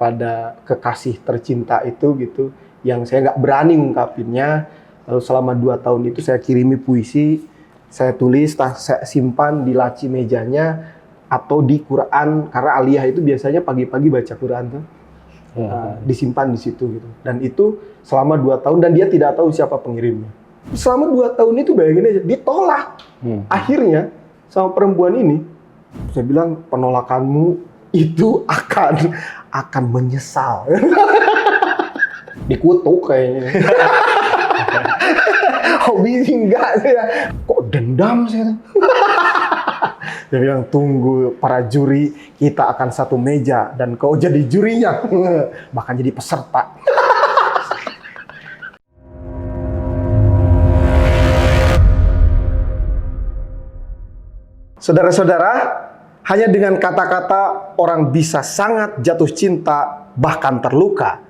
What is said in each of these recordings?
kepada kekasih tercinta itu gitu, yang saya nggak berani ngungkapinnya. Lalu selama 2 tahun itu saya kirimi puisi, saya tulis, saya simpan di laci mejanya atau di Quran, karena aliyah itu biasanya pagi-pagi baca Quran tuh. Disimpan di situ gitu. Dan itu selama 2 tahun dan dia tidak tahu siapa pengirimnya. Selama 2 tahun itu bayangin aja, ditolak. Akhirnya sama perempuan ini, saya bilang penolakanmu itu akan menyesal. Dikutuk kayaknya. Hobi enggak saya. Kok dendam saya? Dia bilang, tunggu para juri, kita akan satu meja dan kau jadi jurinya, bahkan jadi peserta. Saudara-saudara, hanya dengan kata-kata orang bisa sangat jatuh cinta, bahkan terluka.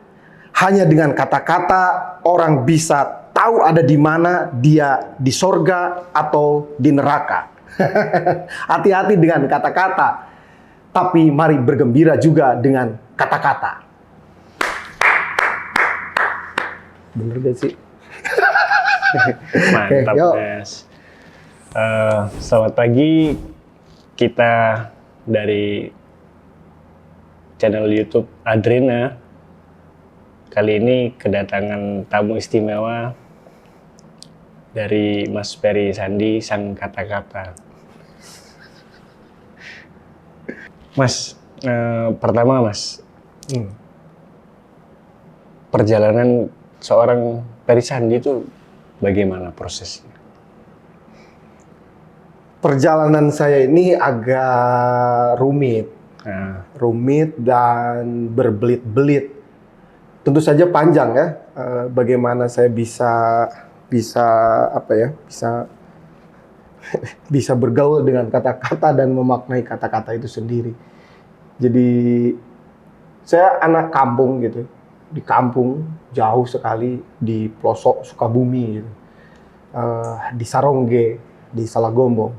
Hanya dengan kata-kata orang bisa tahu ada di mana dia, di sorga atau di neraka. Hati-hati dengan kata-kata, tapi mari bergembira juga dengan kata-kata. Bener gak sih? Mantap, Mas. Selamat pagi, kita dari channel YouTube Adrena. Kali ini kedatangan tamu istimewa dari Mas Ferry Sandi, sang kata-kata. Mas, pertama Mas, perjalanan seorang Ferry Sandi itu bagaimana prosesnya? Perjalanan saya ini agak rumit, rumit dan berbelit-belit. Tentu saja panjang ya. Bagaimana saya bisa bergaul dengan kata-kata dan memaknai kata-kata itu sendiri. Jadi saya anak kampung gitu, di kampung jauh sekali di pelosok Sukabumi gitu. Di Sarongge, di Salagombong.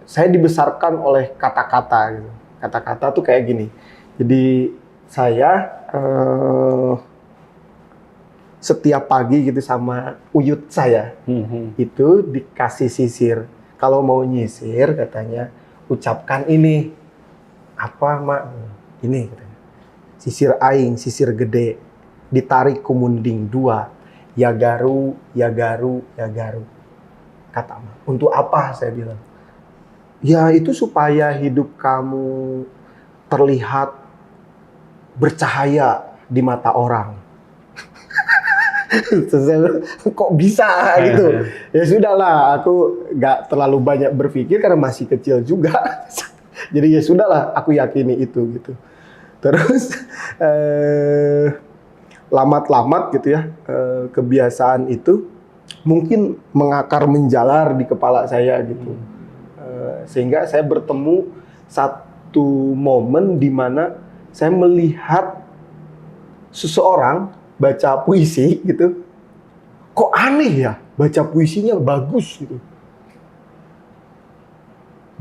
Saya dibesarkan oleh kata-kata gitu. Kata-kata tuh kayak gini. Jadi saya setiap pagi gitu sama uyut saya itu dikasih sisir. Kalau mau nyisir katanya ucapkan ini. Apa mak? Ini katanya. Sisir aing, sisir gede. Ditarik kumunding 2. Ya garu, ya garu, ya garu. Kata mak. Untuk apa saya bilang? Ya itu supaya hidup kamu terlihat bercahaya di mata orang. Kok bisa gitu? Ya sudahlah, aku nggak terlalu banyak berpikir karena masih kecil juga. Jadi ya sudahlah, aku yakini itu gitu. Terus lamat-lamat gitu ya, kebiasaan itu mungkin mengakar menjalar di kepala saya gitu. Sehingga saya bertemu satu momen di mana saya melihat seseorang baca puisi gitu. Kok aneh ya, baca puisinya bagus gitu.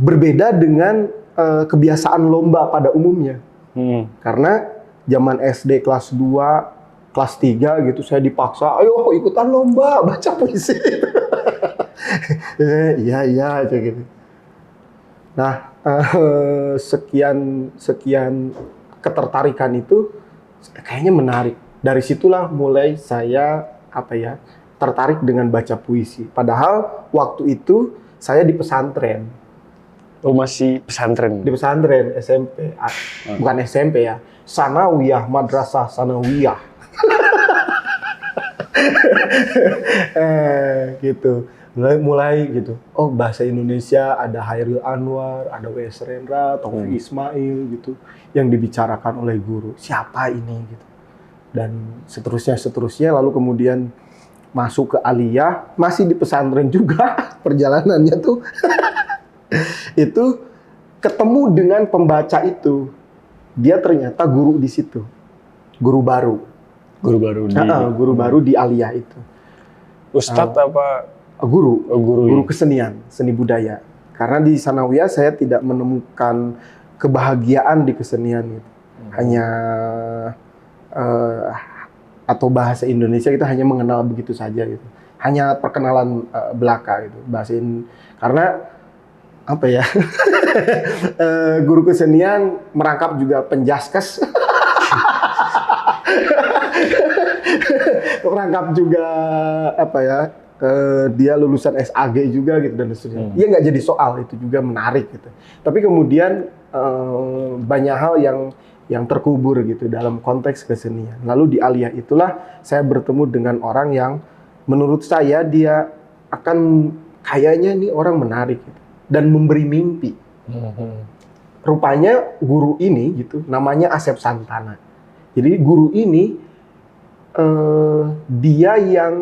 Berbeda dengan kebiasaan lomba pada umumnya. Karena zaman SD kelas 2, kelas 3 gitu saya dipaksa, ayo ikutan lomba baca puisi. Iya aja gitu. Nah, sekian ketertarikan itu kayaknya menarik. Dari situlah mulai saya tertarik dengan baca puisi. Padahal waktu itu saya di pesantren. Oh, masih pesantren? Di pesantren SMP, bukan SMP ya, Sanawiyah, Madrasah Sanawiyah. Gitu. Mulai gitu. Oh, bahasa Indonesia ada Hairil Anwar, ada W.S. Rendra, Taufik Ismail gitu yang dibicarakan oleh guru. Siapa ini gitu. Dan seterusnya lalu kemudian masuk ke aliyah, masih di pesantren juga perjalanannya tuh. Itu ketemu dengan pembaca itu. Dia ternyata guru di situ. Guru baru. Guru baru di aliyah itu. Ustadz apa? Guru kesenian, seni budaya. Karena di Sanawiyah saya tidak menemukan kebahagiaan di kesenian gitu. hanya atau bahasa Indonesia kita hanya mengenal begitu saja gitu. Hanya perkenalan belaka gitu. Karena apa ya? Guru kesenian merangkap juga penjaskes. Merangkap juga apa ya? Dia lulusan SAG juga gitu dan seterusnya. Dia nggak jadi soal, itu juga menarik gitu. Tapi kemudian banyak hal yang terkubur gitu dalam konteks kesenian. Lalu di Aliyah itulah saya bertemu dengan orang yang menurut saya dia akan kayaknya nih orang menarik gitu, dan memberi mimpi. Rupanya guru ini gitu namanya Asep Santana. Jadi guru ini dia yang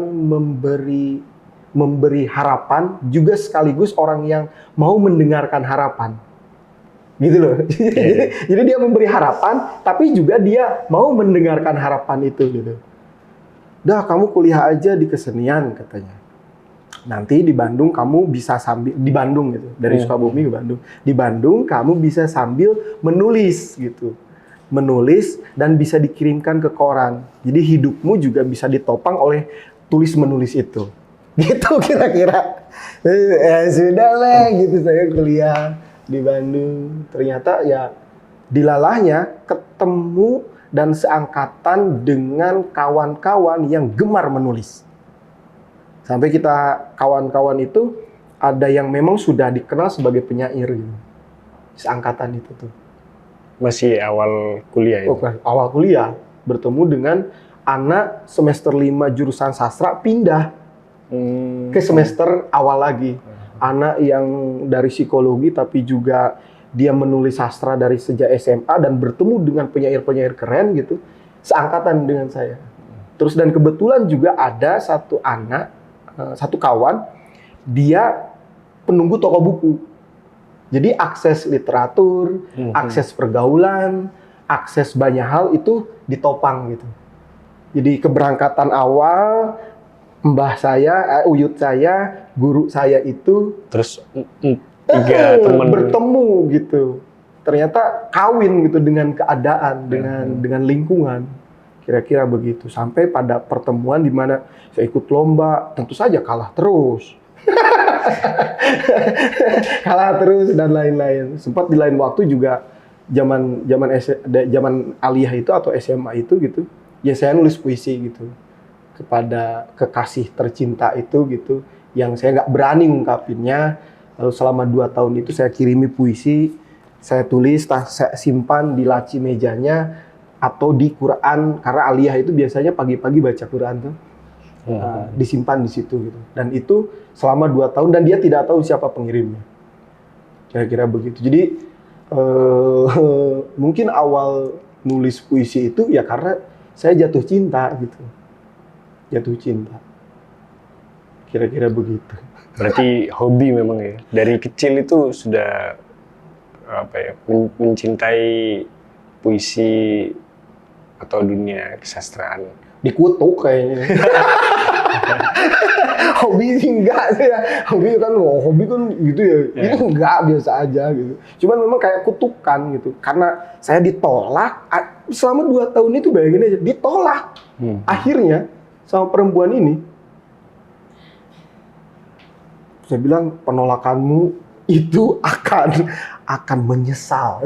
memberi harapan juga sekaligus orang yang mau mendengarkan harapan. Gitu loh. Jadi dia memberi harapan, tapi juga dia mau mendengarkan harapan itu gitu. Dah, kamu kuliah aja di kesenian katanya. Nanti di Bandung kamu bisa sambil di Bandung gitu, dari Sukabumi ke Bandung. Di Bandung kamu bisa sambil menulis gitu. Menulis dan bisa dikirimkan ke koran. Jadi hidupmu juga bisa ditopang oleh tulis menulis itu. Gitu kira-kira. Ya sudah lah gitu, saya kuliah di Bandung. Ternyata ya dilalahnya ketemu dan seangkatan dengan kawan-kawan yang gemar menulis. Sampai kita kawan-kawan itu ada yang memang sudah dikenal sebagai penyair gitu. Seangkatan itu tuh. Masih awal kuliah itu? Awal kuliah bertemu dengan anak semester 5 jurusan sastra pindah ke semester awal lagi. Anak yang dari psikologi tapi juga dia menulis sastra dari sejak SMA dan bertemu dengan penyair-penyair keren gitu, seangkatan dengan saya. Terus dan kebetulan juga ada satu anak, satu kawan, dia penunggu toko buku. Jadi akses literatur, akses pergaulan, akses banyak hal itu ditopang gitu. Jadi keberangkatan awal, mbah saya, uyut saya, guru saya itu terus tiga teman bertemu gitu. Ternyata kawin gitu dengan keadaan, dengan lingkungan. Kira-kira begitu. Sampai pada pertemuan di mana saya ikut lomba, tentu saja kalah terus. Kalah terus dan lain-lain. Sempat di lain waktu juga zaman Aliyah itu atau SMA itu gitu. Ya saya nulis puisi gitu kepada kekasih tercinta itu gitu, yang saya nggak berani ngungkapinnya. Lalu selama 2 tahun itu saya kirimi puisi, saya tulis, saya simpan di laci mejanya atau di Quran, karena Aliyah itu biasanya pagi-pagi baca Quran tuh, disimpan di situ gitu. Dan itu selama 2 tahun dan dia tidak tahu siapa pengirimnya. Kira-kira begitu. Jadi mungkin awal nulis puisi itu ya karena saya jatuh cinta gitu. Jatuh cinta. Kira-kira begitu. Berarti hobi memang ya. Dari kecil itu sudah apa ya, mencintai puisi atau dunia kesastraan. Dikutuk kayaknya. Hobi sih enggak sih ya. Hobi kan gitu ya. Ini enggak, biasa aja gitu. Cuman memang kayak kutukan gitu. Karena saya ditolak selama 2 tahun itu, bayangin aja, ditolak. Akhirnya sama perempuan ini, saya bilang penolakanmu itu akan menyesal.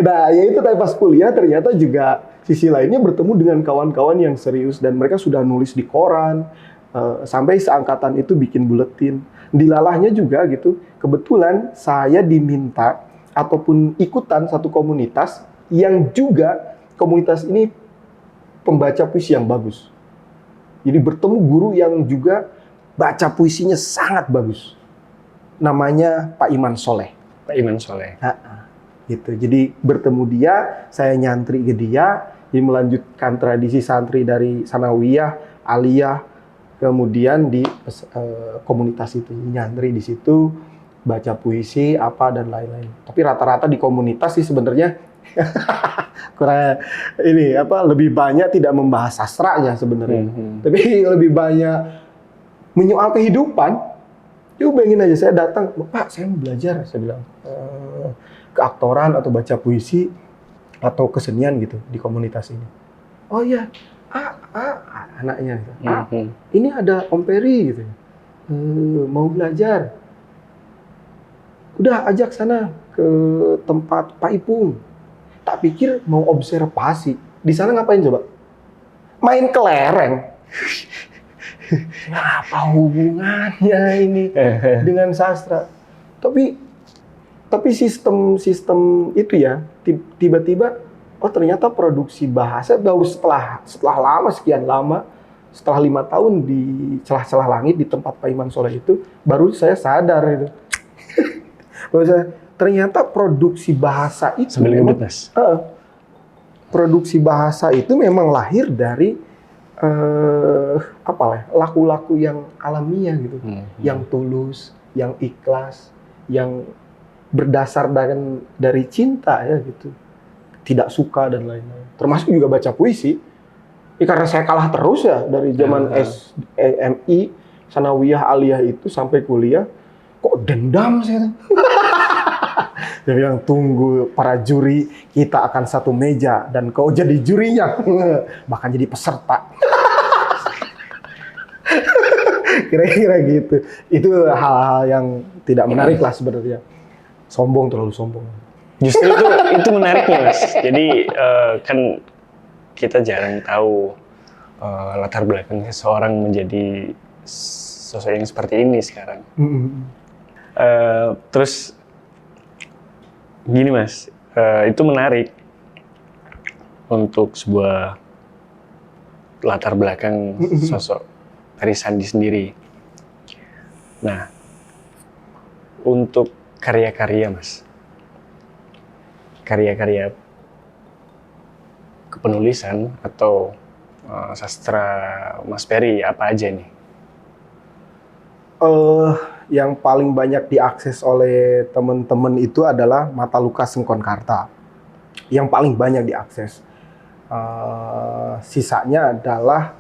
Nah, ya itu tadi pas kuliah ternyata juga sisi lainnya bertemu dengan kawan-kawan yang serius dan mereka sudah nulis di koran, sampai seangkatan itu bikin buletin. Dilalahnya juga gitu, kebetulan saya diminta ataupun ikutan satu komunitas yang juga komunitas ini pembaca puisi yang bagus. Jadi bertemu guru yang juga baca puisinya sangat bagus. Namanya Pak Iman Soleh. Pak Iman Soleh. Gitu. Jadi bertemu dia, saya nyantri ke dia, jadi melanjutkan tradisi santri dari Sanawiyah, Aliyah, kemudian di komunitas itu nyantri di situ, baca puisi apa dan lain-lain. Tapi rata-rata di komunitas sih sebenarnya kurang ini apa, lebih banyak tidak membahas sastranya sebenarnya, tapi lebih banyak menyoal kehidupan. Yuk bayangin aja, saya datang, Pak saya mau belajar, saya bilang, keaktoran atau baca puisi atau kesenian gitu di komunitas ini. Oh iya, anaknya gitu. Ini ada Om Peri gitu. Mau belajar. Udah ajak sana ke tempat Pak Ipung. Tak pikir mau observasi. Di sana ngapain coba? Main kelereng. Apa hubungannya ini dengan sastra? Tapi sistem itu ya tiba-tiba ternyata produksi bahasa baru setelah lama, sekian lama, setelah 5 tahun di celah-celah langit di tempat Pak Iman Soleh itu baru saya sadar itu. Bahwa ternyata produksi bahasa itu produksi bahasa itu memang lahir dari laku-laku yang alamiah gitu, yang tulus, yang ikhlas, yang berdasar dari cinta ya gitu, tidak suka dan lain-lain. Termasuk juga baca puisi. Karena saya kalah terus ya dari zaman MI, Sanawiyah, Aliyah itu sampai kuliah, kok dendam saya. Jadi yang tunggu para juri, kita akan satu meja dan kau jadi jurinya, bahkan jadi peserta. Kira-kira gitu. Itu hal-hal yang tidak menarik lah sebenarnya. Terlalu sombong. Justru itu menariknya, Mas. Jadi kan kita jarang tahu latar belakang seseorang menjadi sosok yang seperti ini sekarang. Terus gini, Mas, itu menarik untuk sebuah latar belakang sosok dari Sandi sendiri. Nah, untuk karya-karya, Mas, karya-karya kepenulisan atau sastra Mas Peri apa aja nih? Yang paling banyak diakses oleh teman-teman itu adalah Mata Luka Sengkonkarta. Yang paling banyak diakses. Sisanya adalah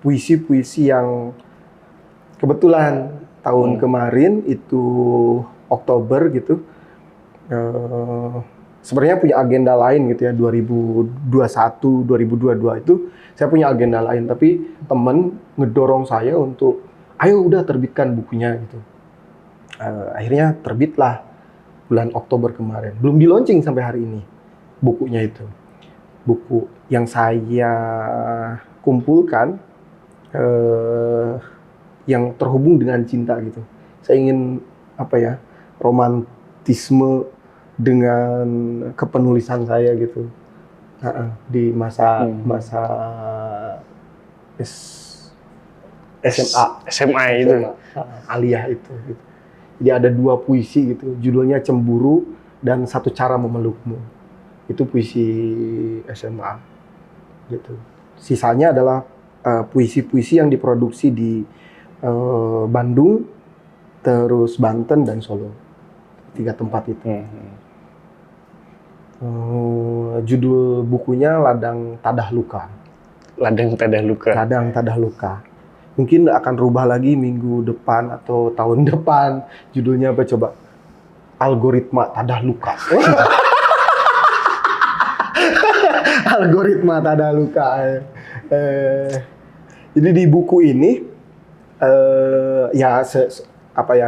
puisi-puisi yang kebetulan tahun kemarin itu Oktober gitu. Sebenarnya punya agenda lain gitu ya, 2021, 2022 itu saya punya agenda lain, tapi temen ngedorong saya untuk ayo udah terbitkan bukunya gitu. Akhirnya terbitlah bulan Oktober kemarin. Belum di launching sampai hari ini bukunya itu. Buku yang saya kumpulkan yang terhubung dengan cinta gitu. Saya ingin romantisme dengan kepenulisan saya gitu. Di masa SMA itu. Aliyah itu gitu. Jadi ada 2 puisi gitu, judulnya Cemburu dan Satu Cara Memelukmu. Itu puisi SMA gitu. Sisanya adalah puisi-puisi yang diproduksi di Bandung, terus Banten dan Solo. 3 tempat itu. Judul bukunya Ladang Tadah Luka. Ladang Tadah Luka. Ladang Tadah Luka. Mungkin akan rubah lagi minggu depan atau tahun depan. Judulnya apa coba? Algoritma Tadah Luka. Algoritma Tadah Luka. Jadi di buku ini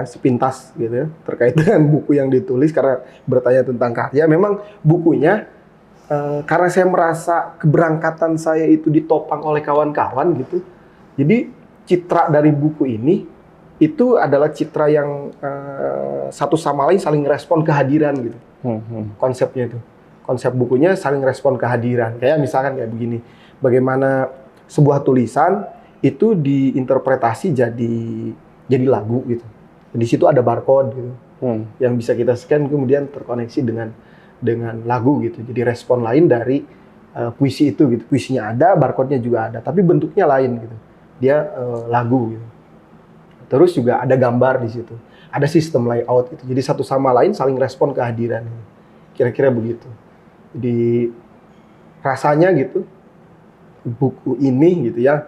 sepintas gitu ya, terkait dengan buku yang ditulis karena bertanya tentang karya. Memang bukunya karena saya merasa keberangkatan saya itu ditopang oleh kawan-kawan gitu. Jadi citra dari buku ini itu adalah citra yang satu sama lain saling respon kehadiran gitu. Konsepnya itu. Konsep bukunya saling respon kehadiran. Kayak misalkan kayak begini. Bagaimana sebuah tulisan itu diinterpretasi jadi lagu gitu. Di situ ada barcode gitu. Yang bisa kita scan kemudian terkoneksi dengan lagu gitu. Jadi respon lain dari puisi itu gitu. Puisinya ada, barcode-nya juga ada, tapi bentuknya lain gitu. Dia lagu gitu. Terus juga ada gambar di situ. Ada sistem layout gitu. Jadi satu sama lain saling respon kehadiran. Kira-kira begitu. Jadi rasanya gitu buku ini gitu ya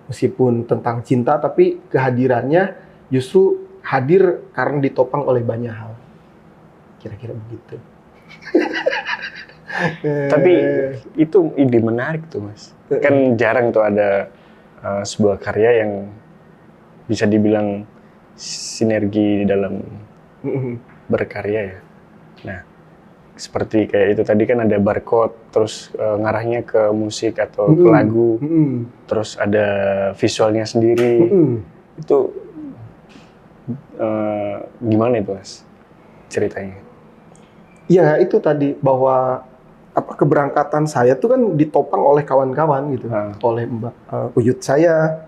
meskipun tentang cinta tapi kehadirannya justru hadir karena ditopang oleh banyak hal. kira-kira begitu. Tapi itu ide menarik tuh Mas. Kan jarang tuh ada sebuah karya yang bisa dibilang sinergi di dalam berkarya ya. Nah, seperti kayak itu tadi kan ada barcode, terus ngarahnya ke musik atau ke lagu, terus ada visualnya sendiri. Itu gimana itu Mas ceritanya? Ya itu tadi bahwa keberangkatan saya tuh kan ditopang oleh kawan-kawan gitu, oleh Mbak Uyut saya,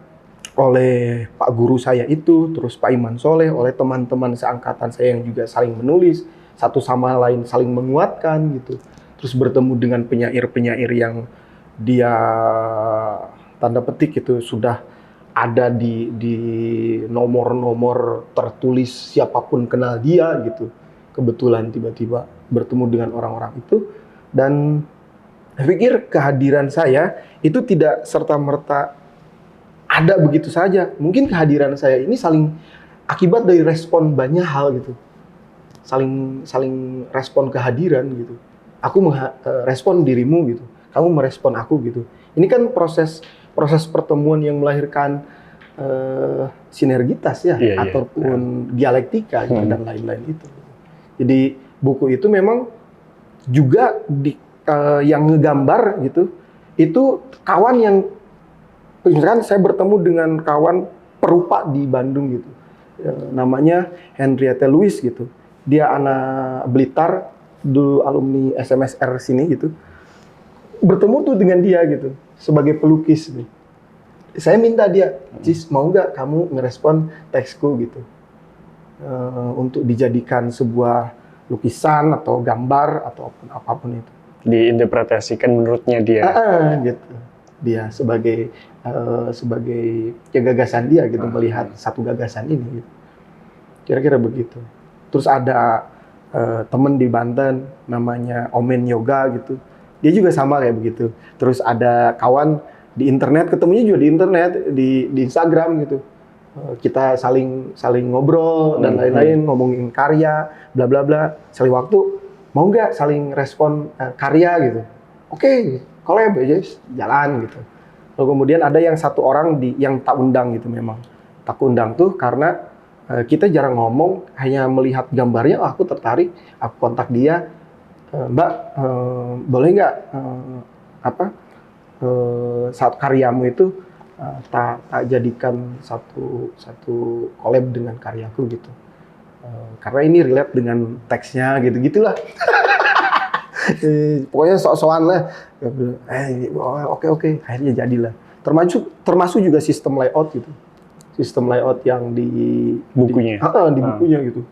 oleh Pak Guru saya itu, terus Pak Iman Soleh, oleh teman-teman seangkatan saya yang juga saling menulis, satu sama lain saling menguatkan gitu. Terus bertemu dengan penyair-penyair yang dia tanda petik itu sudah ada di nomor-nomor tertulis siapapun kenal dia gitu. Kebetulan tiba-tiba bertemu dengan orang-orang itu, dan saya pikir kehadiran saya itu tidak serta-merta ada begitu saja. Mungkin kehadiran saya ini saling akibat dari respon banyak hal gitu. Saling respon kehadiran gitu. Aku merespon dirimu gitu. Kamu merespon aku gitu. Ini kan proses pertemuan yang melahirkan sinergitas ya, ataupun dialektika gitu, dan lain-lain itu. Jadi buku itu memang juga yang ngegambar gitu. Itu kawan yang misalkan saya bertemu dengan kawan perupa di Bandung gitu, namanya Henriette Louis gitu. Dia anak Blitar, dulu alumni SMSR sini gitu. Bertemu tuh dengan dia gitu, sebagai pelukis nih. Saya minta dia, Cis, mau nggak kamu ngerespon teksku gitu, untuk dijadikan sebuah lukisan atau gambar atau apapun itu. Diinterpretasikan menurutnya dia. Gitu. Dia sebagai ya gagasan dia gitu, melihat satu gagasan ini gitu. Kira-kira begitu. Terus ada temen di Banten namanya Omen Yoga gitu. Dia juga sama kayak begitu. Terus ada kawan di internet, ketemunya juga di internet, di Instagram gitu. Kita saling ngobrol dan lain-lain, ngomongin karya, bla bla bla. Sekali waktu mau nggak saling respon karya gitu. Oke, collab aja, jalan gitu. Lalu kemudian ada yang satu orang yang tak undang gitu memang. Tak undang tuh karena kita jarang ngomong, hanya melihat gambarnya, aku tertarik, aku kontak dia, Mbak, boleh nggak saat karyamu itu tak jadikan satu collab dengan karyaku gitu. Karena ini relate dengan teksnya gitu-gitulah. Pokoknya sok-sokan lah. Oke. Akhirnya jadilah. Termasuk juga sistem layout gitu. Sistem layout yang di bukunya. Di bukunya gitu.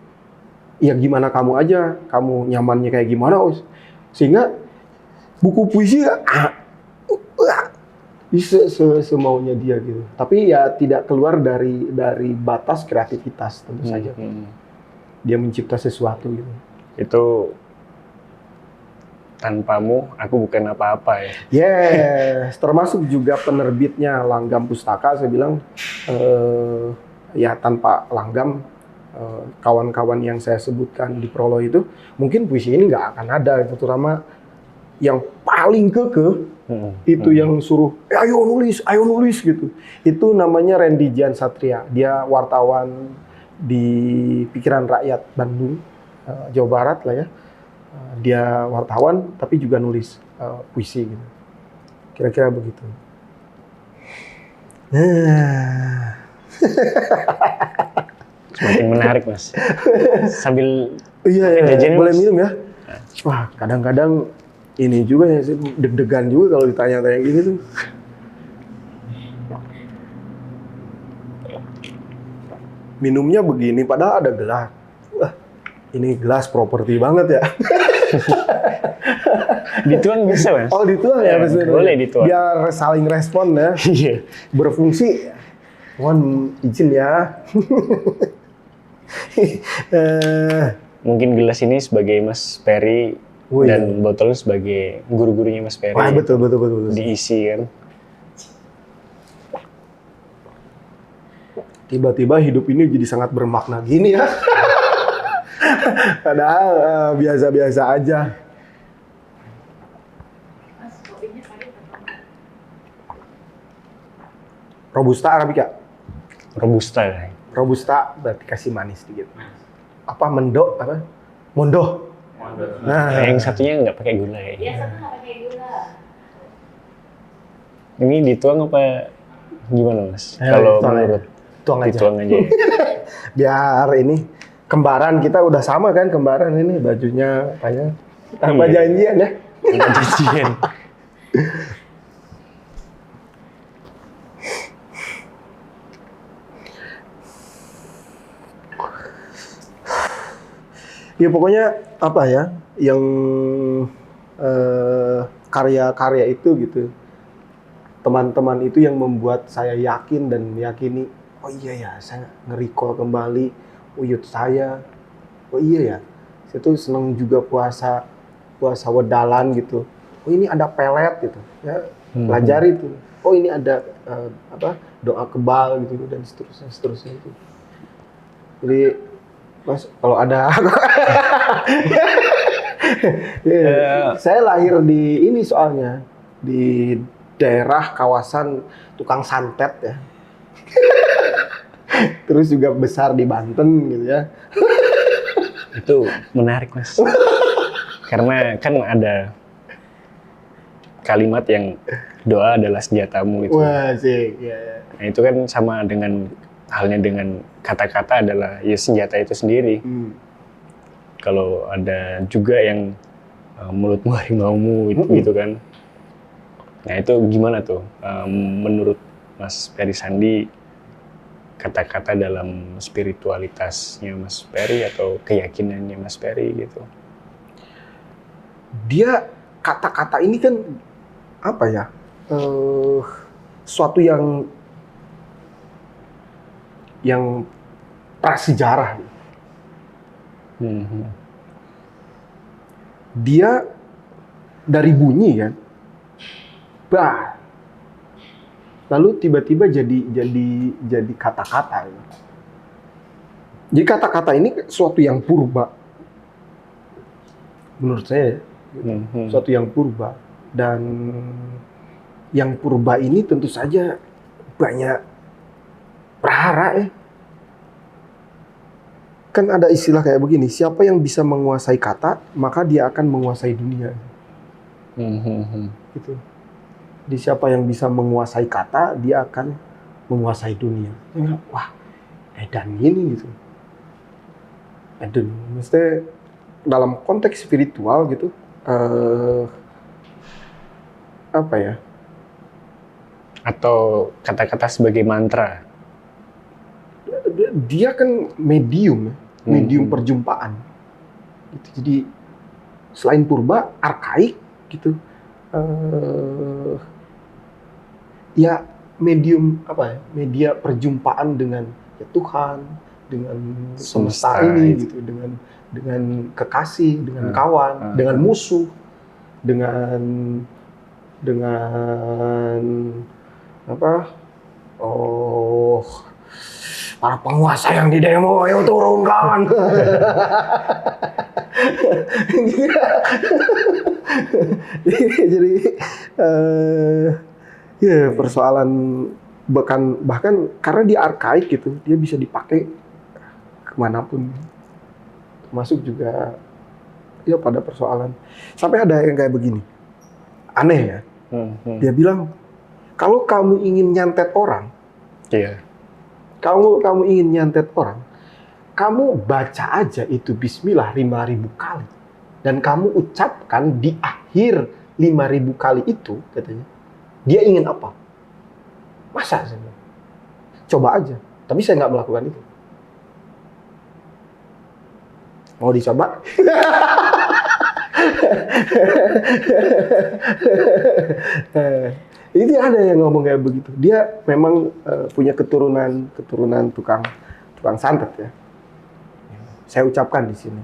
Ya gimana kamu aja, kamu nyamannya kayak gimana, sehingga buku puisi bisa semaunya dia gitu. Tapi ya tidak keluar dari batas kreativitas tentu saja. Dia mencipta sesuatu gitu. Itu tanpamu aku bukan apa-apa ya. Yes, termasuk juga penerbitnya Langgam Pustaka. Saya bilang ya tanpa Langgam, kawan-kawan yang saya sebutkan di prolog itu, mungkin puisi ini nggak akan ada. Terutama yang paling kekeh itu yang suruh ayo nulis gitu. Itu namanya Randy Jan Satria. Dia wartawan di Pikiran Rakyat Bandung, Jawa Barat lah ya. Dia wartawan tapi juga nulis puisi gitu. Kira-kira begitu. Semakin menarik Mas. Sambil boleh minum ya. Wah, kadang-kadang ini juga ya, deg-degan juga kalau ditanya-tanya gini tuh. Minumnya begini, padahal ada gelas. Wah, ini gelas properti banget ya. Dituang bisa Mas? Oh dituang ya? Boleh dituang. Biar saling respon ya. Berfungsi. Mohon izin ya. Mungkin gelas ini sebagai Mas Peri dan botol sebagai guru-gurunya Mas Peri. Wah, betul. Diisi kan. Tiba-tiba hidup ini jadi sangat bermakna gini ya. Padahal biasa-biasa aja. Mas, kopinya pahit atau enggak? Robusta Arabica. Robusta. Robusta berarti kasih manis sedikit. Apa mendo apa? Mondo. Nah, Yang satunya nggak pakai gula ya. Biasa tuh nggak pakai gula. Ini dituang apa gimana mas? Ya, Kalau dituang menurut tuang aja. dituang aja. Ya. Biar ini kembaran kita udah sama kan, kembaran ini bajunya kayaknya tanpa Iya. janjian ya. Nggak cucian. Ya pokoknya apa ya yang karya-karya itu gitu. Teman-teman itu yang membuat saya yakin dan meyakini, oh iya ya, saya nge-recall kembali uyut saya. Oh iya ya, saya tuh seneng juga puasa wedalan gitu. Oh ini ada pelet gitu, ya pelajari tuh. Oh ini ada doa kebal gitu dan seterusnya itu. Jadi Mas kalau ada saya lahir di ini soalnya di daerah kawasan tukang santet ya. Terus juga besar di Banten gitu ya. Itu menarik mas. Karena kan ada kalimat yang doa adalah senjatamu itu. Wah sih, ya. Nah itu kan sama dengan halnya dengan kata-kata adalah ya senjata itu sendiri. Kalau ada juga yang mulutmu harimaumu itu gitu kan. Nah itu gimana tuh menurut Mas Peri Sandi kata-kata dalam spiritualitasnya Mas Peri atau keyakinannya Mas Peri gitu? Dia kata-kata ini kan apa ya? Suatu yang prasejarah. Dia dari bunyi kan, bah, lalu tiba-tiba jadi kata-kata. Jadi kata-kata ini suatu yang purba, menurut saya, suatu yang purba, dan yang purba ini tentu saja banyak prahara ya. Kan ada istilah kayak begini, siapa yang bisa menguasai kata, maka dia akan menguasai dunia. Gitu. Jadi siapa yang bisa menguasai kata, dia akan menguasai dunia. Wah, edan gini gitu. Edan, maksudnya dalam konteks spiritual gitu, apa ya? Atau kata-kata sebagai mantra? Dia kan medium, medium perjumpaan. Gitu. Jadi selain purba, arkaik gitu. Ya medium apa ya? Media perjumpaan dengan ya Tuhan, dengan semesta ini itu. gitu, dengan kekasih, dengan kawan, dengan musuh, dengan apa? Para penguasa yang di demo, ayo turunkan. Jadi ya persoalan bahkan karena dia arkaik gitu, dia bisa dipakai kemanapun, termasuk juga ya pada persoalan. Sampai ada yang kayak begini, aneh ya. Dia bilang kalau kamu ingin nyantet orang, kamu ingin nyantet orang, kamu baca aja itu Bismillah 5.000 kali. Dan kamu ucapkan di akhir 5.000 kali itu, katanya, dia ingin apa? Masa? Coba aja. Tapi saya nggak melakukan itu. Mau dicoba? Ini ada yang ngomong kayak begitu. Dia memang punya keturunan tukang santet ya. Saya ucapkan di sini.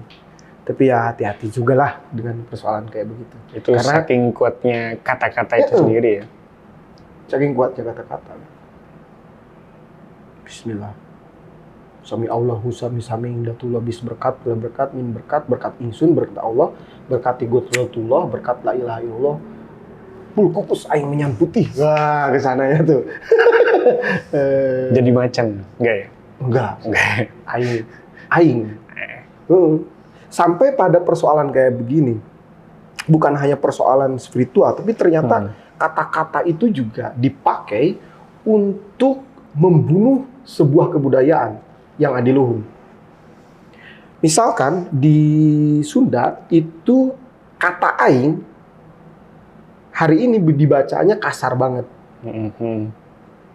Tapi ya hati-hati juga lah dengan persoalan kayak begitu. Itu karena saking kuatnya kata-kata itu sendiri ya. Saking kuatnya kata-kata. Bismillah. Sami Allahu sami saming datullah bis berkat min berkat ingsun berkat Allah berkati gotullah berkat la ilaha illallah pul kukus aing menyan putih. Wah, kesana ya tuh. Jadi macan, enggak ya? Enggak. Enggak. Aing. Sampai pada persoalan kayak begini, bukan hanya persoalan spiritual, tapi ternyata kata-kata itu juga dipakai untuk membunuh sebuah kebudayaan yang adiluhung. Misalkan di Sunda itu kata aing hari ini dibacanya kasar banget.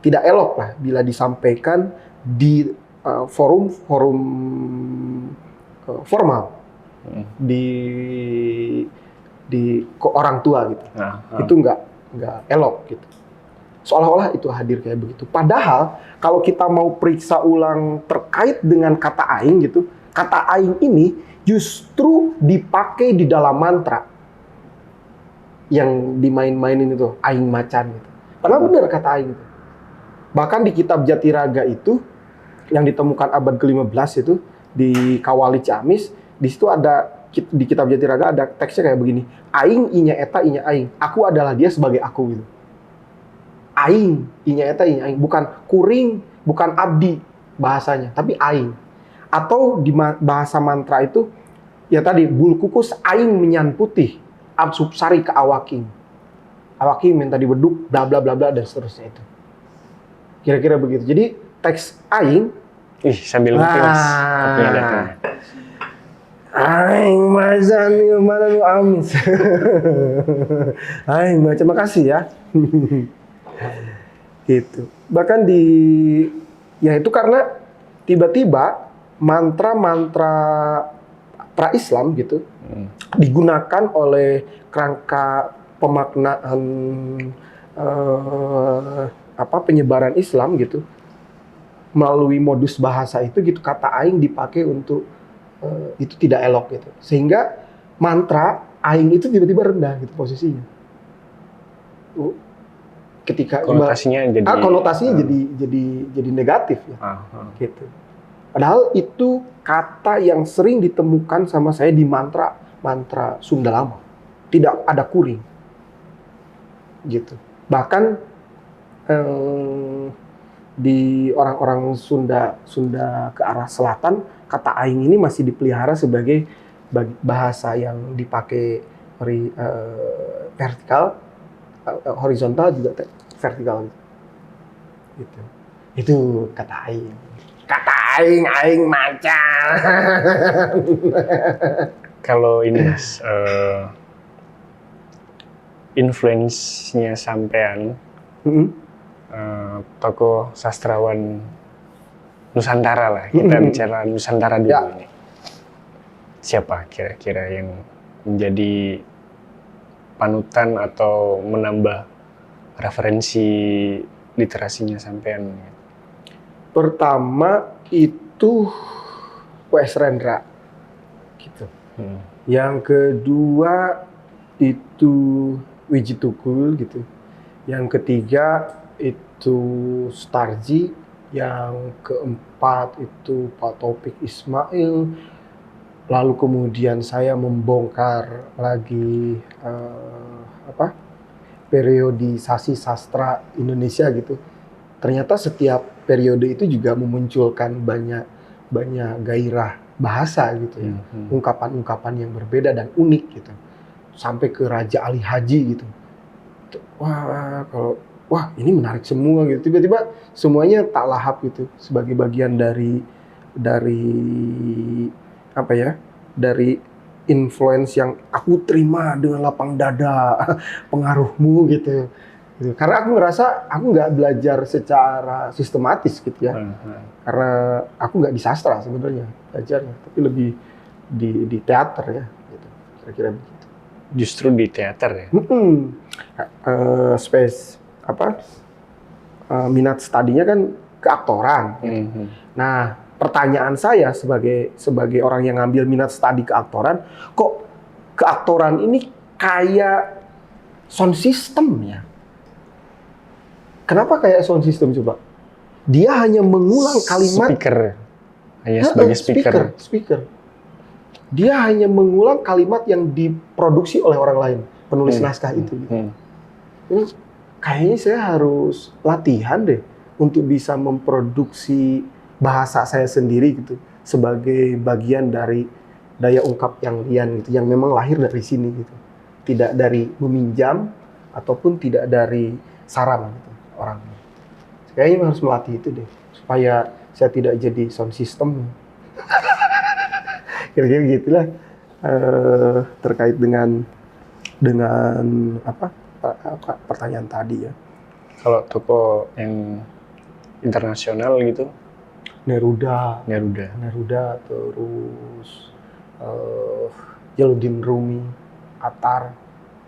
Tidak elok lah bila disampaikan di forum formal di ke orang tua gitu. Itu nggak elok gitu. Seolah-olah itu hadir kayak begitu. Padahal kalau kita mau periksa ulang terkait dengan kata aing gitu, kata aing ini justru dipakai di dalam mantra yang dimain-mainin itu, aing macan gitu. Padahal benar kata aing itu. Bahkan di kitab Jatiraga itu yang ditemukan abad ke-15 itu di Kawali Ciamis, di situ ada di kitab Jatiraga ada teksnya kayak begini. Aing inya eta inya aing. Aku adalah dia sebagai aku gitu. Aing inya eta inya aing, bukan kuring, bukan abdi bahasanya, tapi aing. Atau di bahasa mantra itu ya tadi bul kukus aing menyan putih. Absubsari ke awaking. Awaking minta dibeduk, bla bla bla bla dan seterusnya itu. Kira-kira begitu. Jadi teks aing, sambil ngopi Mas. Kopinya datang. Aing mazan mana lu amis. Aing terima kasih ya. Gitu. Bahkan ya itu karena tiba-tiba mantra-mantra pra-Islam gitu digunakan oleh kerangka pemaknaan penyebaran Islam gitu melalui modus bahasa itu gitu, kata aing dipakai untuk itu tidak elok gitu, sehingga mantra aing itu tiba-tiba rendah gitu posisinya. Ketika konotasinya jadi negatif ya. Gitu. Padahal itu kata yang sering ditemukan sama saya di mantra Sunda lama. Tidak ada kuring. Gitu. Bahkan di orang-orang Sunda ke arah selatan, kata aing ini masih dipelihara sebagai bahasa yang dipakai vertikal, horizontal juga vertikal. Gitu. Itu kata aing. Kata aing macan. Kalau ini Mas, influence-nya sampean, tokoh sastrawan Nusantara lah, kita bicara Nusantara dulu ini. Siapa kira-kira yang menjadi panutan atau menambah referensi literasinya sampean? Pertama itu W.S. Rendra, gitu. Yang kedua itu Wiji Tukul, gitu. Yang ketiga itu Starji, yang keempat itu Pak Taufik Ismail. Lalu kemudian saya membongkar lagi periodisasi sastra Indonesia gitu. Ternyata setiap periode itu juga memunculkan banyak gairah bahasa gitu ya, ungkapan-ungkapan yang berbeda dan unik gitu, sampai ke Raja Ali Haji gitu. Wah ini menarik semua gitu. Tiba-tiba semuanya tak lahap gitu sebagai bagian dari influence yang aku terima dengan lapang dada pengaruhmu gitu. Karena aku ngerasa aku nggak belajar secara sistematis gitu ya. Karena aku nggak di sastra sebenarnya belajarnya, tapi lebih di teater ya. Gitu. Kira-kira begitu. Justru di teater ya. Minat studinya kan keaktoran. Gitu. Nah, pertanyaan saya sebagai orang yang ngambil minat studi keaktoran, kok keaktoran ini kayak sound system ya? Kenapa kayak sound system coba? Dia hanya mengulang kalimat. Speaker. Hanya sebagai speaker. Speaker. Dia hanya mengulang kalimat yang diproduksi oleh orang lain, penulis naskah itu. Gitu. Kayaknya saya harus latihan deh untuk bisa memproduksi bahasa saya sendiri gitu sebagai bagian dari daya ungkap yang lian gitu, yang memang lahir dari sini gitu, tidak dari meminjam ataupun tidak dari saran gitu orang. Kayaknya harus melatih itu deh supaya saya tidak jadi sound system. Kira-kira gitulah terkait dengan apa pertanyaan tadi ya. Kalau tokoh yang internasional gitu, Neruda, terus Jalaluddin Rumi, Attar,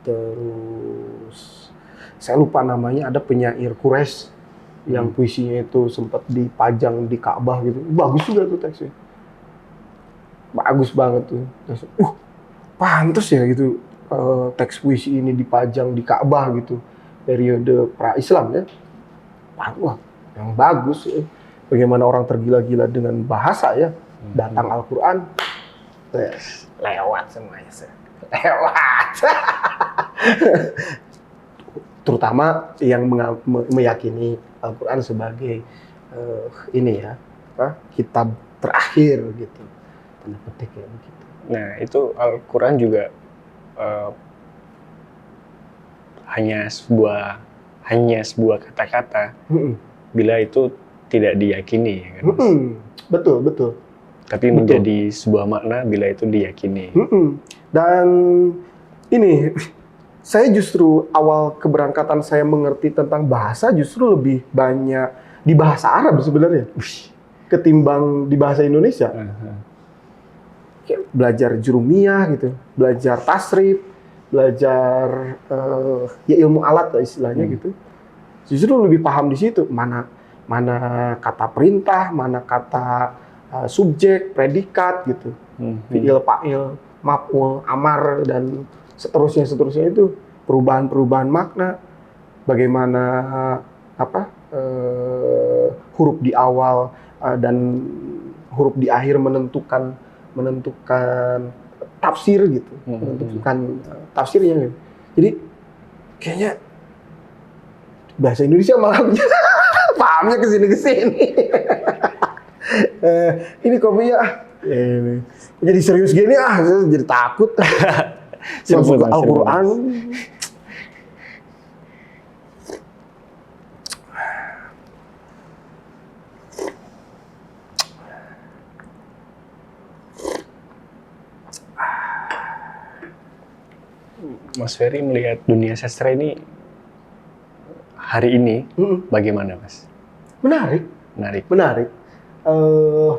terus saya lupa namanya, ada penyair Quraisy yang puisinya itu sempat dipajang di Ka'bah gitu. Bagus juga tuh teksnya. Bagus banget tuh. Pantes ya gitu teks puisi ini dipajang di Ka'bah gitu. Periode pra-Islam ya. Wah, yang bagus ya. Bagaimana orang tergila-gila dengan bahasa ya. Datang Al-Quran, lewat semuanya. Lewat. Terutama yang meyakini Al-Quran sebagai ini ya, kitab terakhir gitu. Tanda petik ya begitu. Nah, itu Al-Quran juga hanya sebuah kata-kata bila itu tidak diyakini ya kan, Mas? Betul. Tapi menjadi sebuah makna bila itu diyakini. Dan ini saya justru awal keberangkatan saya mengerti tentang bahasa justru lebih banyak di bahasa Arab sebenarnya ketimbang di bahasa Indonesia. Kayak belajar jurumiyah gitu, belajar tasrif, belajar ya ilmu alat lah istilahnya gitu. Justru lebih paham di situ mana kata perintah, mana kata subjek, predikat gitu, fi'il, fa'il, maf'ul, amar dan seterusnya itu perubahan makna, bagaimana huruf di awal dan huruf di akhir menentukan tafsir gitu, menentukan tafsirnya gitu. Jadi kayaknya bahasa Indonesia malah pahamnya kesini. Ini kopi ya, jadi serius gini saya jadi takut. Masuk ke Al-Quran. Mas Ferry melihat dunia sastra ini hari ini bagaimana, Mas? Menarik.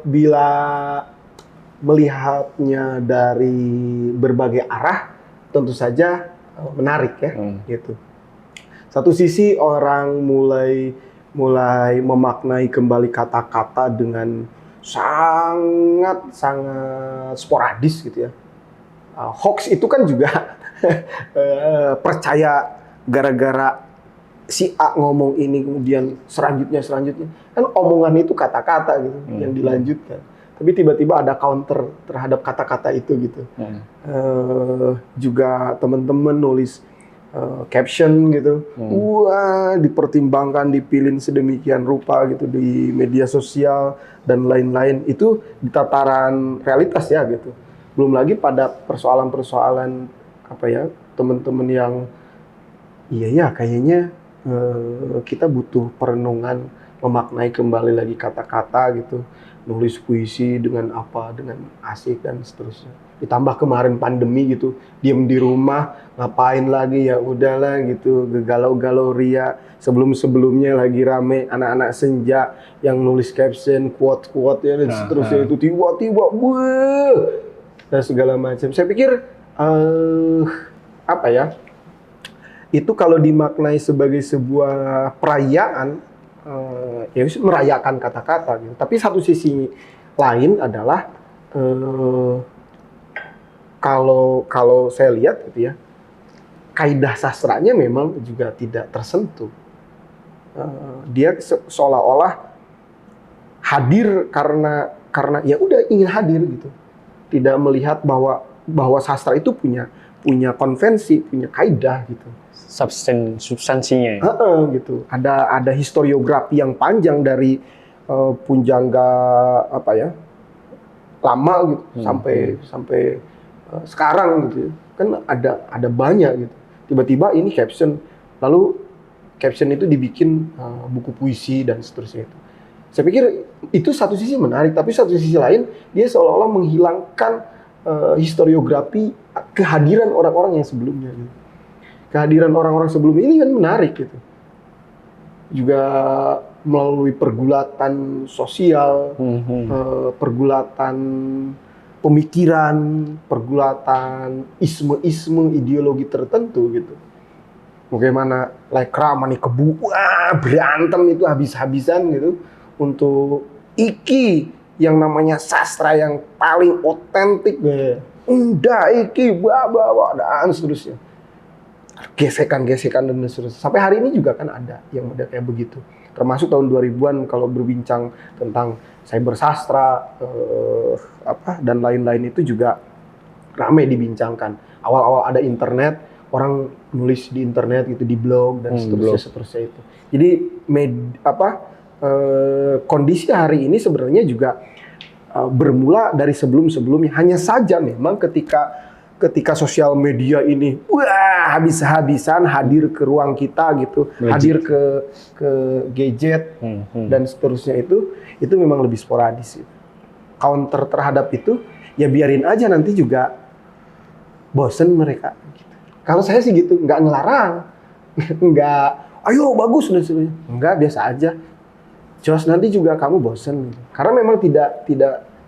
Bila melihatnya dari berbagai arah, tentu saja menarik ya, gitu. Satu sisi orang mulai memaknai kembali kata-kata dengan sangat sporadis gitu ya. Hoax itu kan juga percaya gara-gara si A ngomong ini kemudian selanjutnya kan omongan itu kata-kata gitu yang dilanjutkan. Tapi tiba-tiba ada counter terhadap kata-kata itu gitu. Juga teman-teman nulis caption gitu, wah dipertimbangkan, dipilih sedemikian rupa gitu di media sosial dan lain-lain, itu di tataran realitas ya gitu. Belum lagi pada persoalan-persoalan apa ya, teman-teman yang iya kayaknya kita butuh perenungan, memaknai kembali lagi kata-kata gitu, nulis puisi dengan asik dan seterusnya. Ditambah kemarin pandemi gitu, diem di rumah, ngapain lagi, ya udahlah gitu, galau-galau ria. Sebelumnya lagi rame anak-anak senja yang nulis caption, quote ya dan seterusnya itu tiba-tiba dan segala macam. Saya pikir itu kalau dimaknai sebagai sebuah perayaan, ya merayakan kata-kata gitu. Tapi satu sisi lain adalah kalau saya lihat gitu ya, kaidah sastranya memang juga tidak tersentuh. Dia seolah-olah hadir karena karena ya udah ingin hadir gitu, tidak melihat bahwa sastra itu punya konvensi, punya kaidah gitu. Substansinya. Gitu. Ada historiografi yang panjang dari Punjangga apa ya lama gitu sampai sekarang gitu. Kan ada banyak gitu. Tiba-tiba ini caption, lalu caption itu dibikin buku puisi dan seterusnya itu. Saya pikir itu satu sisi menarik, tapi satu sisi lain dia seolah-olah menghilangkan historiografi kehadiran orang-orang yang sebelumnya. Gitu. Kehadiran orang-orang sebelumnya ini kan menarik gitu. Juga melalui pergulatan sosial, pergulatan pemikiran, pergulatan isme-isme ideologi tertentu gitu. Bagaimana Lekra Manikebu berantem itu habis-habisan gitu untuk iki yang namanya sastra yang paling otentik udah iki bawa dan seterusnya. Gesekan-gesekan dan seterusnya. Sampai hari ini juga kan ada yang udah kayak begitu. Termasuk tahun 2000-an kalau berbincang tentang cyber sastra dan lain-lain itu juga ramai dibincangkan. Awal-awal ada internet, orang nulis di internet gitu, di blog dan seterusnya itu. Jadi kondisi hari ini sebenarnya juga bermula dari sebelum-sebelumnya. Hanya saja memang ketika sosial media ini habis-habisan hadir ke ruang kita gitu, hadir ke gadget dan seterusnya itu memang lebih sporadis. Counter terhadap itu ya biarin aja, nanti juga bosen mereka. Kalau saya sih gitu, nggak ngelarang, nggak ayo bagus dan sebagainya, nggak, biasa aja. Jos, nanti juga kamu bosen. Karena memang tidak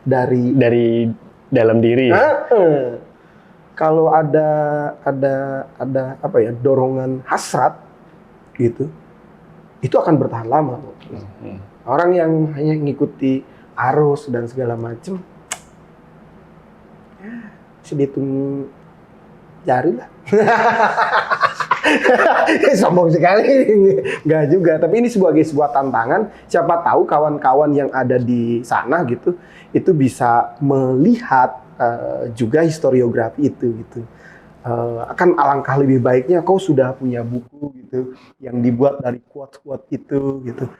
dari dalam diri. Kalau ada apa ya, dorongan hasrat gitu, itu akan bertahan lama. Orang yang hanya ngikuti arus dan segala macam, bisa dihitung jari lah. Sombong sekali, nggak juga. Tapi ini sebagai sebuah tantangan. Siapa tahu kawan-kawan yang ada di sana gitu, itu bisa melihat juga historiografi itu gitu. Akan alangkah lebih baiknya kau sudah punya buku gitu yang dibuat dari quote-quote itu gitu.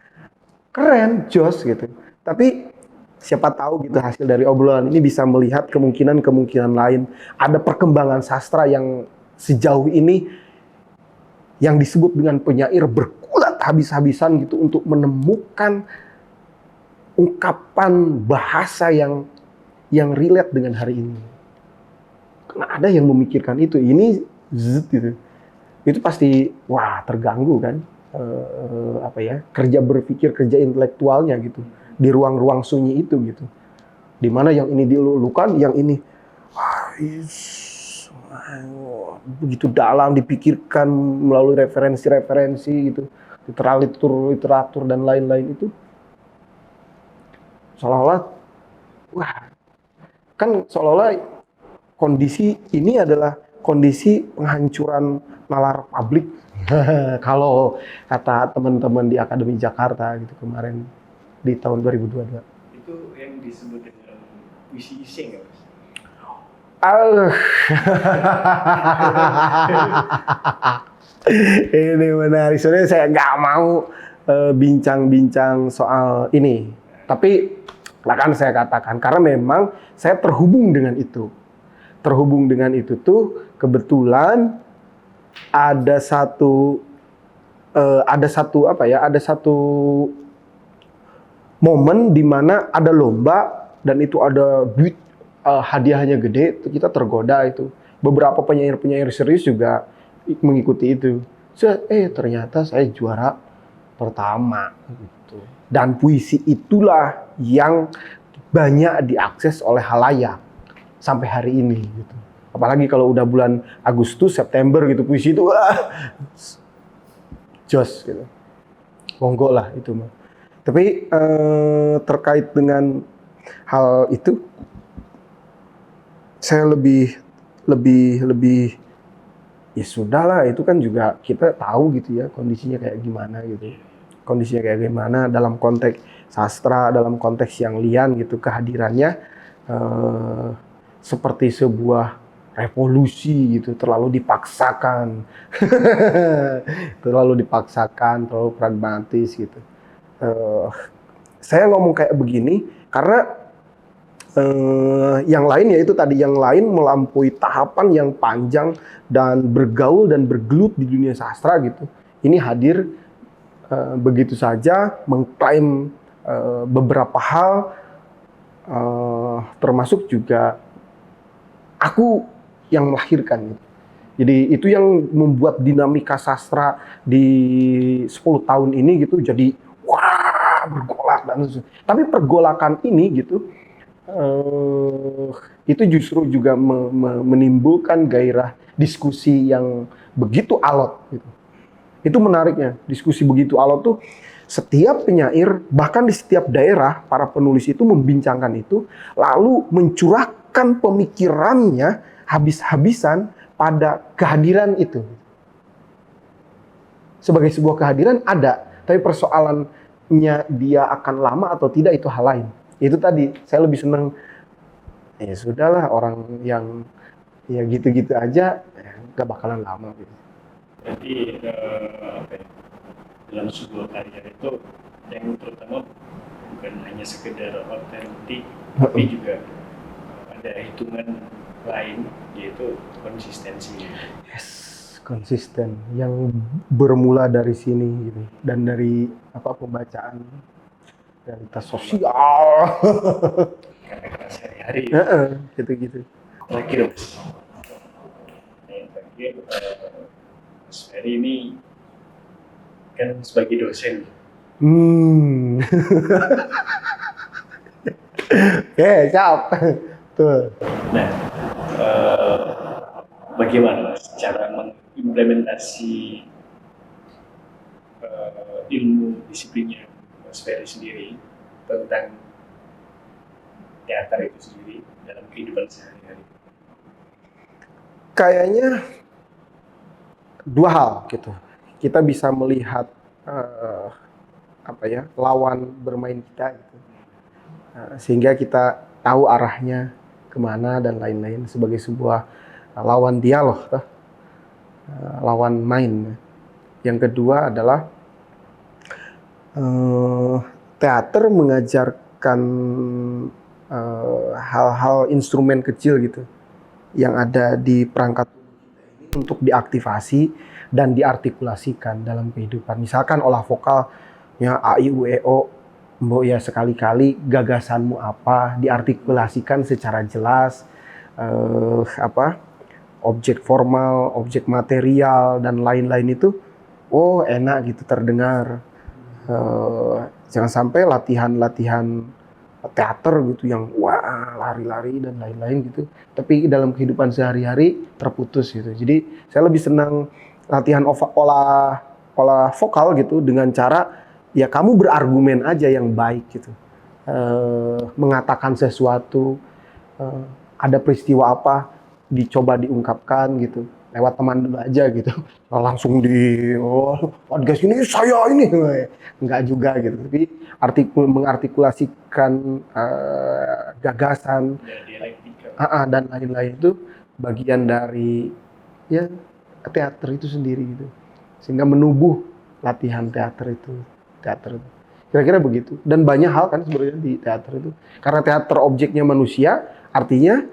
Keren, jos gitu. Tapi siapa tahu gitu hasil dari obrolan ini bisa melihat kemungkinan lain. Ada perkembangan sastra yang sejauh ini yang disebut dengan penyair bergulat habis-habisan gitu untuk menemukan ungkapan bahasa yang relate dengan hari ini. Karena ada yang memikirkan itu, ini gitu. Itu pasti terganggu kan, kerja berpikir, kerja intelektualnya gitu di ruang-ruang sunyi itu gitu. Di mana yang ini dilulukan, yang ini begitu dalam dipikirkan melalui referensi-referensi gitu, literatur dan lain-lain itu. Seolah-olah kondisi ini adalah kondisi penghancuran nalar publik. Kalau kata teman-teman di Akademi Jakarta gitu kemarin di tahun 2022. Itu yang disebut dengan puisi iseng ya, Mas? Ini menarik. Sebenarnya saya nggak mau bincang-bincang soal ini. Tapi akan saya katakan, karena memang saya terhubung dengan itu. Terhubung dengan itu tuh kebetulan ada satu momen di mana ada lomba dan itu ada duit, hadiahnya gede, kita tergoda itu. Beberapa penyair-penyair serius juga mengikuti itu. Ternyata saya juara pertama gitu. Dan puisi itulah yang banyak diakses oleh halayak sampai hari ini gitu. Apalagi kalau udah bulan Agustus, September gitu, puisi itu jos gitu. Monggo lah itu mah. Tapi terkait dengan hal itu, saya lebih ya sudahlah, itu kan juga kita tahu gitu ya kondisinya kayak gimana gitu. Kondisinya kayak gimana dalam konteks sastra dalam konteks yang lian gitu, kehadirannya seperti sebuah revolusi gitu, terlalu dipaksakan, terlalu pragmatis gitu. Saya ngomong kayak begini karena yang lain yaitu tadi yang lain melampaui tahapan yang panjang dan bergaul dan bergelut di dunia sastra gitu. Ini hadir begitu saja mengklaim beberapa hal, termasuk juga aku yang melahirkan gitu. Jadi itu yang membuat dinamika sastra di 10 tahun ini gitu jadi wah bergolak dan tapi pergolakan ini gitu itu justru juga menimbulkan gairah diskusi yang begitu alot gitu. Itu menariknya, diskusi begitu alot tuh setiap penyair bahkan di setiap daerah para penulis itu membincangkan itu lalu mencurahkan pemikirannya habis-habisan pada kehadiran itu. Sebagai sebuah kehadiran ada, tapi persoalannya dia akan lama atau tidak itu hal lain. Itu tadi, saya lebih senang, ya sudahlah orang yang ya gitu-gitu aja, gak bakalan lama gitu. Jadi dalam sebuah karya itu yang terutama bukan hanya sekedar otentik, tapi juga ada hitungan lain, yaitu konsistensi. Yes, konsisten yang bermula dari sini gitu, dan dari pembacaan realitas sosial, Karena sehari-hari. gitu-gitu. Terakhir, Mas Ferry ini kan sebagai dosen. Oke, siap. Tuh. Nah, bagaimana Mas cara mengimplementasi ilmu disiplinnya Mas Ferry sendiri tentang teater itu sendiri dalam kehidupan sehari-hari? Kayaknya dua hal gitu. Kita bisa melihat lawan bermain kita gitu. Sehingga kita tahu arahnya kemana dan lain-lain sebagai sebuah lawan dialog, lawan main. Yang kedua adalah teater mengajarkan hal-hal instrumen kecil gitu yang ada di perangkat untuk diaktifasi dan diartikulasikan dalam kehidupan. Misalkan olah vokalnya A, I, U, E, O, mbok ya sekali-kali gagasanmu apa diartikulasikan secara jelas, objek formal, objek material dan lain-lain itu, oh enak gitu terdengar. Jangan sampai latihan-latihan teater gitu yang wah lari-lari dan lain-lain gitu, tapi dalam kehidupan sehari-hari terputus gitu. Jadi saya lebih senang latihan olah vokal gitu dengan cara ya kamu berargumen aja yang baik gitu, mengatakan sesuatu, ada peristiwa apa dicoba diungkapkan gitu lewat teman dulu aja gitu, langsung podcast ini saya ini enggak juga gitu, tapi mengartikulasikan gagasan dan lain-lain itu bagian dari ya teater itu sendiri gitu, sehingga menubuh latihan teater itu kira-kira begitu. Dan banyak hal kan sebenarnya di teater itu, karena teater objeknya manusia, artinya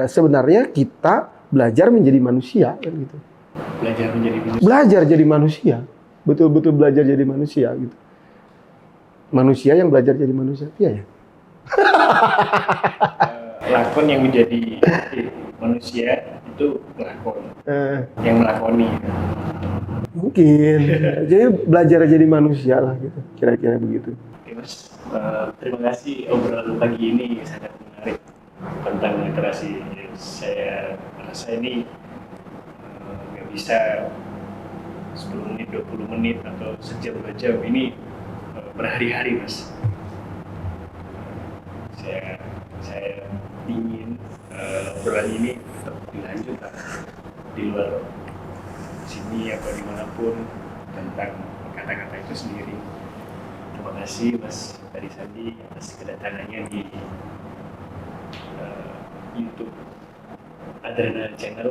sebenarnya kita belajar menjadi manusia kan gitu. Belajar jadi manusia. Betul-betul belajar jadi manusia gitu. Manusia yang belajar jadi manusia. Iya ya. Lakon yang menjadi manusia itu lakon. Yang melakoni. Mungkin. Jadi belajar jadi manusia lah gitu. Kira-kira begitu. Oke Mas, terima kasih obrolan pagi ini sangat menarik tentang literasi. Saya rasa ini nggak bisa 10 menit, 20 menit atau sejam 2 jam, ini berhari-hari Mas. Saya ingin obrolan ini tetap dilanjut di luar sini atau dimanapun tentang kata-kata itu sendiri. Terima terima kasih Mas Ferry Sandi atas kedatangannya di YouTube Adrena Channel.